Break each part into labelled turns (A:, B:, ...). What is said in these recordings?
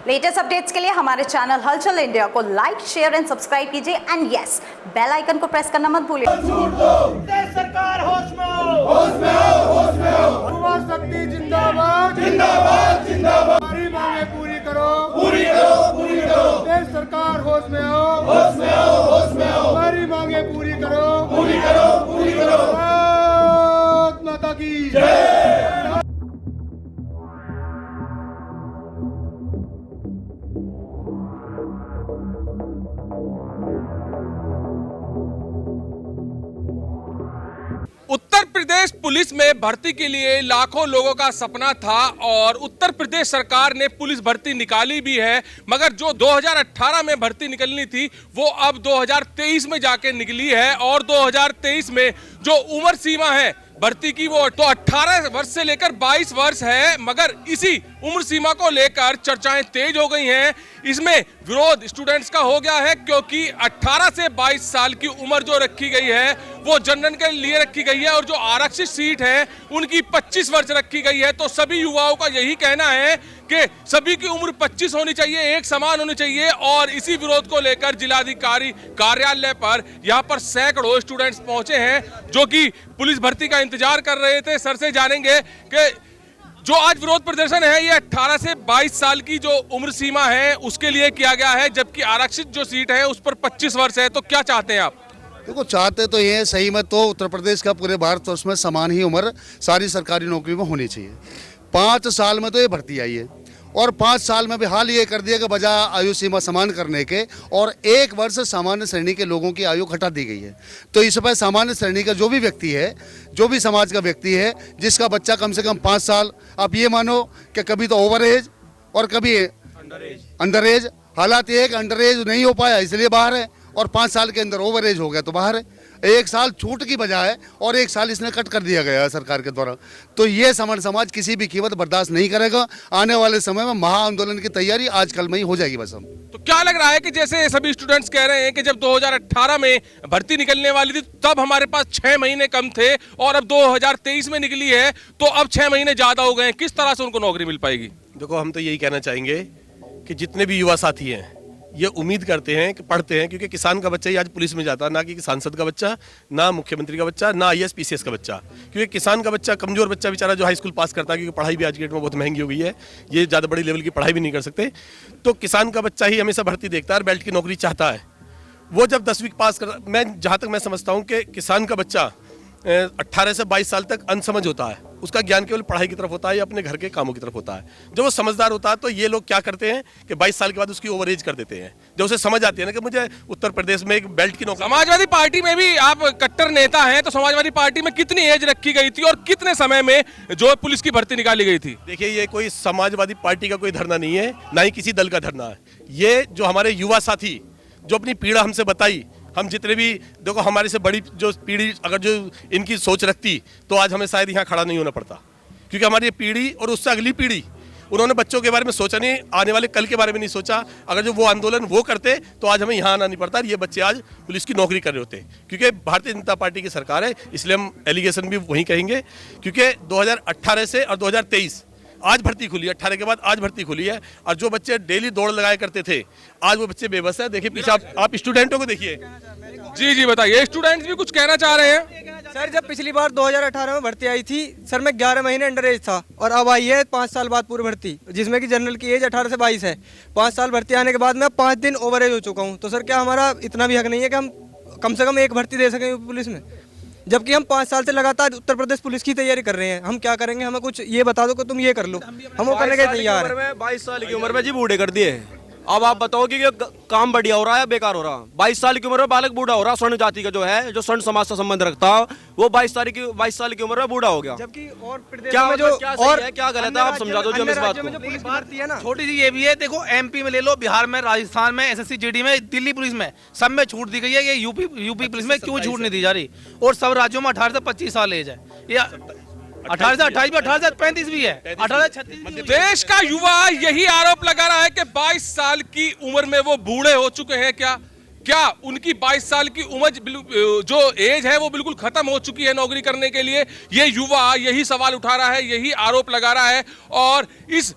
A: Latest updates के लिए हमारे चैनल हलचल इंडिया को लाइक, शेयर एंड सब्सक्राइब कीजिए एंड यस, बेल आइकन को प्रेस करना मत भूलिए।
B: सरकार होश में हो, होश में हो, होश में हो। युवा शक्ति जिंदाबाद, जिंदाबाद, जिंदाबाद। हमारी मांगे पूरी करो, पूरी करो, पूरी करो। देश सरकार होश में हो, होश में हो, होश में हो। हमारी मांगे पूरी करो, पूरी करो, पूरी करो। भारत माता की जय।
C: उत्तर प्रदेश पुलिस में भर्ती के लिए लाखों लोगों का सपना था और उत्तर प्रदेश सरकार ने पुलिस भर्ती निकाली भी है, मगर जो 2018 में भर्ती निकलनी थी वो अब 2023 में जाके निकली है। और 2023 में जो उम्र सीमा है भर्ती की वो तो 18 वर्ष से लेकर 22 वर्ष है, मगर इसी उम्र सीमा को लेकर चर्चाएं तेज हो गई हैं। इसमें विरोध स्टूडेंट्स का हो गया है क्योंकि 18 से 22 साल की उम्र जो रखी गई है वो जनरल के लिए रखी गई है और जो आरक्षित सीट है उनकी 25 वर्ष रखी गई है। तो सभी युवाओं का यही कहना है कि सभी की उम्र 25 होनी चाहिए, एक समान होनी चाहिए। और इसी विरोध को लेकर जिलाधिकारी कार्यालय पर यहाँ पर सैकड़ों स्टूडेंट्स पहुंचे हैं जो कि पुलिस भर्ती का इंतजार कर रहे थे। सर से जानेंगे कि जो आज विरोध प्रदर्शन है ये 18 से 22 साल की जो उम्र सीमा है उसके लिए किया गया है, जबकि आरक्षित जो सीट है उस पर 25 वर्ष है। तो क्या चाहते हैं आप?
D: देखो, चाहते तो ये सही में तो उत्तर प्रदेश का पूरे भारतवर्ष में समान ही उम्र सारी सरकारी नौकरी में होनी चाहिए। 5 साल में तो ये भर्ती आई है और 5 साल में भी हाल ये कर दिया कि बजाय आयु सीमा समान करने के और 1 वर्ष सामान्य श्रेणी के लोगों की आयु घटा दी गई है। तो इस पर सामान्य श्रेणी का जो भी व्यक्ति है, जो भी समाज का व्यक्ति है, जिसका बच्चा कम से कम 5 साल, आप ये मानो कि कभी तो ओवर एज और कभी अंडर एज। हालात ये है कि अंडर एज नहीं हो पाया इसलिए बाहर है और 5 साल के अंदर ओवर एज हो गया तो बाहर है। 1 साल छूट की बजाय और 1 साल इसने कट कर दिया गया है सरकार के द्वारा। तो ये समर समाज किसी भी कीमत बर्दाश्त नहीं करेगा। आने वाले समय में महा आंदोलन की तैयारी आजकल में ही हो जाएगी बस। हम
C: तो क्या लग रहा है कि जैसे सभी स्टूडेंट्स कह रहे हैं कि जब 2018 में भर्ती निकलने वाली थी तब हमारे पास 6 महीने कम थे और अब 2023 में निकली है तो अब 6 महीने ज्यादा हो गए हैं, किस तरह से उनको नौकरी मिल पाएगी?
E: देखो, हम तो यही कहना चाहेंगे कि जितने भी युवा साथी हैं ये उम्मीद करते हैं कि पढ़ते हैं, क्योंकि किसान का बच्चा ही आज पुलिस में जाता, ना कि सांसद का बच्चा, ना मुख्यमंत्री का बच्चा, ना IAS PCS का बच्चा। क्योंकि किसान का बच्चा, कमजोर बच्चा बेचारा जो हाई स्कूल पास करता है, क्योंकि पढ़ाई भी आज की डेट में बहुत महंगी हो गई है, ये ज़्यादा बड़ी लेवल की पढ़ाई भी नहीं कर सकते, तो किसान का बच्चा ही हमेशा भर्ती देखता है और बेल्ट की नौकरी चाहता है। वो जब 10वीं पास कर, मैं जहाँ तक मैं समझता हूँ कि किसान का बच्चा 18 से 22 साल तक अनसमझ होता है, उसका ज्ञान केवल पढ़ाई की तरफ होता है या अपने घर के कामों की तरफ होता है। जब वो समझदार होता है तो ये लोग क्या करते हैं कि 22 साल के बाद उसकी ओवर एज कर देते हैं। जब उसे समझ आती है ना कि मुझे उत्तर प्रदेश में एक बेल्ट की नौकरी।
C: समाजवादी पार्टी में भी आप कट्टर नेता हैं, तो समाजवादी पार्टी में कितनी एज रखी गई थी और कितने समय में जो पुलिस की भर्ती निकाली गई थी?
E: देखिए, ये कोई समाजवादी पार्टी का कोई धरना नहीं है, ना ही किसी दल का धरना है। ये जो हमारे युवा साथी जो अपनी पीड़ा हमसे बताई, हम जितने भी, देखो हमारे से बड़ी जो पीढ़ी अगर जो इनकी सोच रखती तो आज हमें शायद यहाँ खड़ा नहीं होना पड़ता, क्योंकि हमारी ये पीढ़ी और उससे अगली पीढ़ी, उन्होंने बच्चों के बारे में सोचा नहीं, आने वाले कल के बारे में नहीं सोचा। अगर जो वो आंदोलन वो करते तो आज हमें यहाँ आना नहीं पड़ता, ये बच्चे आज पुलिस की नौकरी कर रहे होते। क्योंकि भारतीय जनता पार्टी की सरकार है, इसलिए हम एलिगेशन भी वहीं कहेंगे, क्योंकि 2018 से और 2023 आज भर्ती खुली है, 18 के बाद आज भर्ती खुली है। और जो बच्चे डेली दौड़ लगाया करते थे आज वो बच्चे बेबस है। देखिए पीछे आप स्टूडेंटों को देखिए।
C: जी बताइए, स्टूडेंट्स भी कुछ कहना चाह रहे हैं।
F: सर, जब पिछली बार 2018 में भर्ती आई थी सर, मैं 11 महीने अंडर एज था और अब आई है 5 साल बाद पूरी भर्ती, जिसमें कि जनरल की एज 18 से 22 है। 5 साल भर्ती आने के बाद मैं 5 दिन ओवर एज हो चुका हूँ। तो सर, क्या हमारा इतना भी हक नहीं है कि हम कम से कम एक भर्ती दे सकें पुलिस में, जबकि हम 5 साल से लगातार उत्तर प्रदेश पुलिस की तैयारी कर रहे हैं? हम क्या करेंगे? हमें कुछ ये बता दो कि तुम ये कर लो, हम वो करने के तैयार हैं।
G: 22 साल की उम्र में जी बूढ़े कर दिए। अब आप बताओ कि काम बढ़िया हो रहा है बेकार हो रहा? 22 साल की उम्र में बालक बूढ़ा हो रहा। स्वर्ण जाति का जो है, जो स्वर्ण समाज से संबंध रखता वो 22 साल की उम्र में बूढ़ा हो गया।
F: जबकि और
G: क्या सही है क्या गलत है, आप समझा दो जी इस बात को।
F: पुलिस भर्ती है ना,
H: छोटी सी ये भी है, देखो MP में ले लो, बिहार में, राजस्थान में, SSC GD में, दिल्ली पुलिस में, सब में छूट दी गई है। ये यूपी पुलिस में क्यों छूट नहीं दी जा रही? और सब राज्यों में 18 से 25 साल एज है, या 18 से 28 में 18 से 35 भी है, 18 से 36।
C: देश का युवा यही आरोप लगा रहा है कि 22 साल की उम्र में वो बूढ़े हो चुके हैं। क्या उनकी 22 साल की उम्र जो एज है वो बिल्कुल खत्म हो चुकी है नौकरी करने के लिए? ये युवा यही सवाल उठा रहा है, यही आरोप लगा रहा है। और इस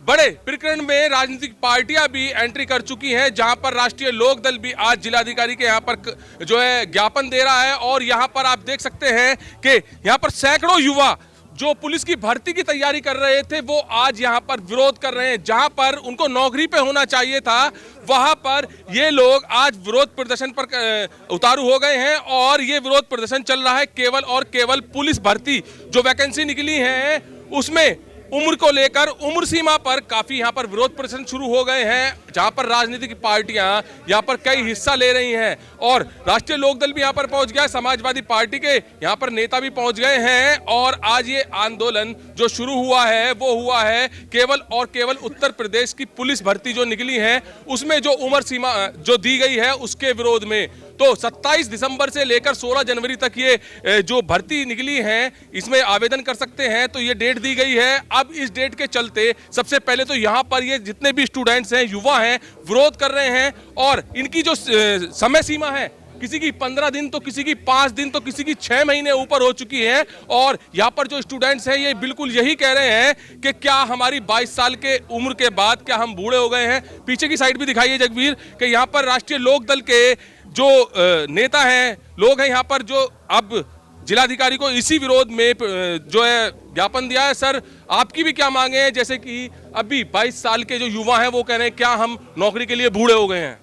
C: बड़े प्रकरण में राजनीतिक पार्टियां भी एंट्री कर चुकी हैं, जहां पर राष्ट्रीय लोक दल भी आज जिलाधिकारी के यहां पर जो है ज्ञापन दे रहा है। और यहां पर आप देख सकते हैं कि यहां पर सैकड़ों युवा जो पुलिस की भर्ती की तैयारी कर रहे थे वो आज यहां पर विरोध कर रहे हैं। जहां पर उनको नौकरी पे होना चाहिए था वहां पर ये लोग आज विरोध प्रदर्शन पर उतारू हो गए हैं और ये विरोध प्रदर्शन चल रहा है केवल और केवल पुलिस भर्ती जो वैकेंसी निकली है उसमें उम्र को लेकर उम्र सीमा पर काफी यहां पर विरोध प्रदर्शन शुरू हो गए हैं, जहां पर राजनीतिक पार्टियां यहां पर कई हिस्सा ले रही हैं। और राष्ट्रीय लोकदल भी यहां पर पहुंच गया, समाजवादी पार्टी के यहां पर नेता भी पहुंच गए हैं। और आज ये आंदोलन जो शुरू हुआ है वो हुआ है केवल और केवल उत्तर प्रदेश की पुलिस भर्ती जो निकली है उसमें जो उम्र सीमा जो दी गई है उसके विरोध में। तो 27 दिसंबर से लेकर 16 जनवरी तक ये जो भर्ती निकली है इसमें आवेदन कर सकते हैं, तो ये डेट दी गई है। अब इस डेट के चलते सबसे पहले तो यहाँ पर ये जितने भी स्टूडेंट्स हैं, युवा हैं, विरोध कर रहे हैं। और इनकी जो समय सीमा है किसी की 15 दिन तो किसी की 5 दिन तो किसी की 6 महीने ऊपर हो चुकी है। और यहाँ पर जो स्टूडेंट्स हैं ये बिल्कुल यही कह रहे हैं कि क्या हमारी 22 साल के उम्र के बाद क्या हम बूढ़े हो गए हैं। पीछे की साइड भी दिखाइए जगवीर कि यहाँ पर राष्ट्रीय लोकदल के जो नेता हैं, लोग हैं यहाँ पर जो अब जिलाधिकारी को इसी विरोध में जो है ज्ञापन दिया है। सर आपकी भी क्या मांगे हैं, जैसे कि अभी 22 साल के जो युवा हैं वो कह रहे हैं क्या हम नौकरी के लिए बूढ़े हो गए हैं।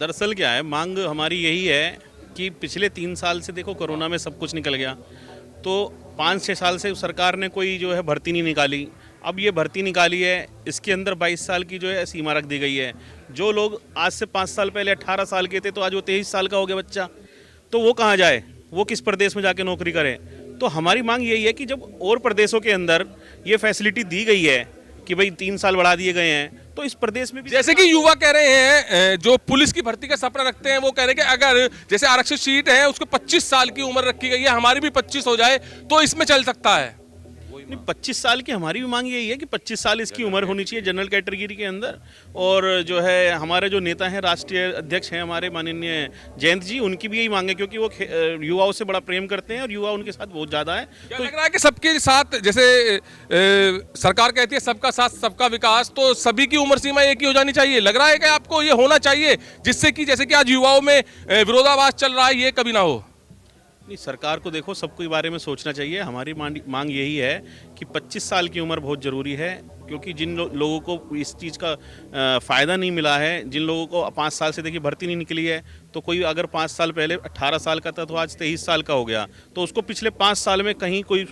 I: दरअसल क्या है, मांग हमारी यही है कि पिछले 3 साल से देखो कोरोना में सब कुछ निकल गया, तो 5-6 साल से सरकार ने कोई जो है भर्ती नहीं निकाली। अब ये भर्ती निकाली है, इसके अंदर 22 साल की जो है सीमा रख दी गई है। जो लोग आज से 5 साल पहले 18 साल के थे तो आज वो 23 साल का हो गया बच्चा, तो वो कहाँ जाए, वो किस प्रदेश में जाके नौकरी करे। तो हमारी मांग यही है कि जब और प्रदेशों के अंदर ये फैसिलिटी दी गई है कि भाई 3 साल बढ़ा दिए गए हैं, तो इस प्रदेश में भी
C: जैसे कि युवा कह रहे हैं जो पुलिस की भर्ती का सपना रखते हैं वो कह रहे हैं कि अगर जैसे आरक्षित सीट है उसको 25 साल की उम्र रखी गई है, हमारी भी 25 हो जाए तो इसमें चल सकता है।
I: नहीं, 25 साल की हमारी भी मांग यही है कि 25 साल इसकी उम्र होनी चाहिए जनरल कैटेगरी के अंदर। और जो है हमारे जो नेता हैं, राष्ट्रीय अध्यक्ष हैं हमारे माननीय जयंत जी, उनकी भी यही मांग है क्योंकि वो युवाओं से बड़ा प्रेम करते हैं और युवा उनके साथ बहुत ज़्यादा है।
C: तो लग रहा है कि सबके साथ जैसे सरकार कहती है सबका साथ सबका विकास, तो सभी की उम्र सीमा एक ही हो जानी चाहिए। लग रहा है कि आपको ये होना चाहिए जिससे कि जैसे कि आज युवाओं में विरोधाभास चल रहा है ये कभी ना हो।
I: नहीं, सरकार को देखो सबके बारे में सोचना चाहिए। हमारी मांग यही है कि 25 साल की उम्र बहुत ज़रूरी है, क्योंकि जिन लोगों को इस चीज़ का फ़ायदा नहीं मिला है, जिन लोगों को 5 साल से देखिए भर्ती नहीं निकली है, तो कोई अगर 5 साल पहले 18 साल का था तो आज 23 साल का हो गया, तो उसको पिछले 5 साल में कहीं कोई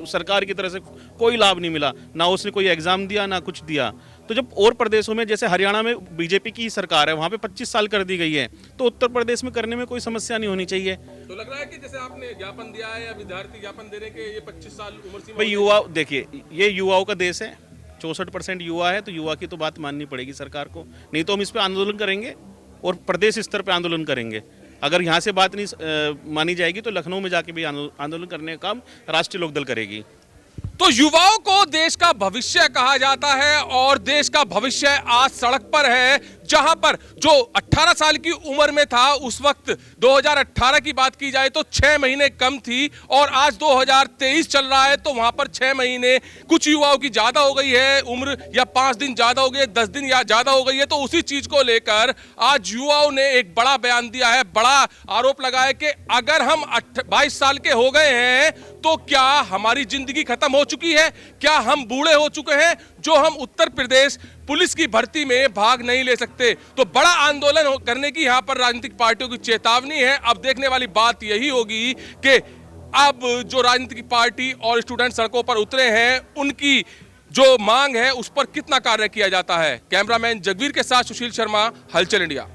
I: सरकार की तरफ से कोई लाभ नहीं मिला, ना उसने कोई एग्ज़ाम दिया ना कुछ दिया। तो जब और प्रदेशों में जैसे हरियाणा में बीजेपी की सरकार है, वहाँ पे 25 साल कर दी गई है, तो उत्तर प्रदेश में करने में कोई समस्या नहीं होनी चाहिए।
C: तो लग रहा है कि जैसे आपने ज्ञापन दिया है या विद्यार्थी ज्ञापन दे रहे हैं कि ये 25 साल उम्र सीमा।
I: भाई युवा देखिए, ये युवाओं का देश है, 64% युवा है, तो युवा की तो बात माननी पड़ेगी सरकार को, नहीं तो हम इस पर आंदोलन करेंगे और प्रदेश स्तर पर आंदोलन करेंगे। अगर यहाँ से बात नहीं मानी जाएगी तो लखनऊ में जाके भी आंदोलन करने का काम राष्ट्रीय लोकदल करेगी।
C: तो युवाओं को देश का भविष्य कहा जाता है और देश का भविष्य आज सड़क पर है, जहां पर जो 18 साल की उम्र में था उस वक्त 2018 की बात की जाए तो 6 महीने कम थी और आज 2023 चल रहा है तो वहां पर 6 महीने कुछ युवाओं की ज्यादा हो गई है उम्र, या 5 दिन ज्यादा हो गई, 10 दिन या ज्यादा हो गई है। तो उसी चीज को लेकर आज युवाओं ने एक बड़ा बयान दिया है, बड़ा आरोप लगाया कि अगर हम 22 साल के हो गए हैं तो क्या हमारी जिंदगी खत्म हो चुकी है, क्या हम बूढ़े हो चुके हैं जो हम उत्तर प्रदेश पुलिस की भर्ती में भाग नहीं ले सकते। तो बड़ा आंदोलन करने की यहां पर राजनीतिक पार्टियों की चेतावनी है। अब देखने वाली बात यही होगी कि अब जो राजनीतिक पार्टी और स्टूडेंट सड़कों पर उतरे हैं उनकी जो मांग है उस पर कितना कार्य किया जाता है। कैमरामैन जगवीर के साथ सुशील शर्मा, हलचल इंडिया।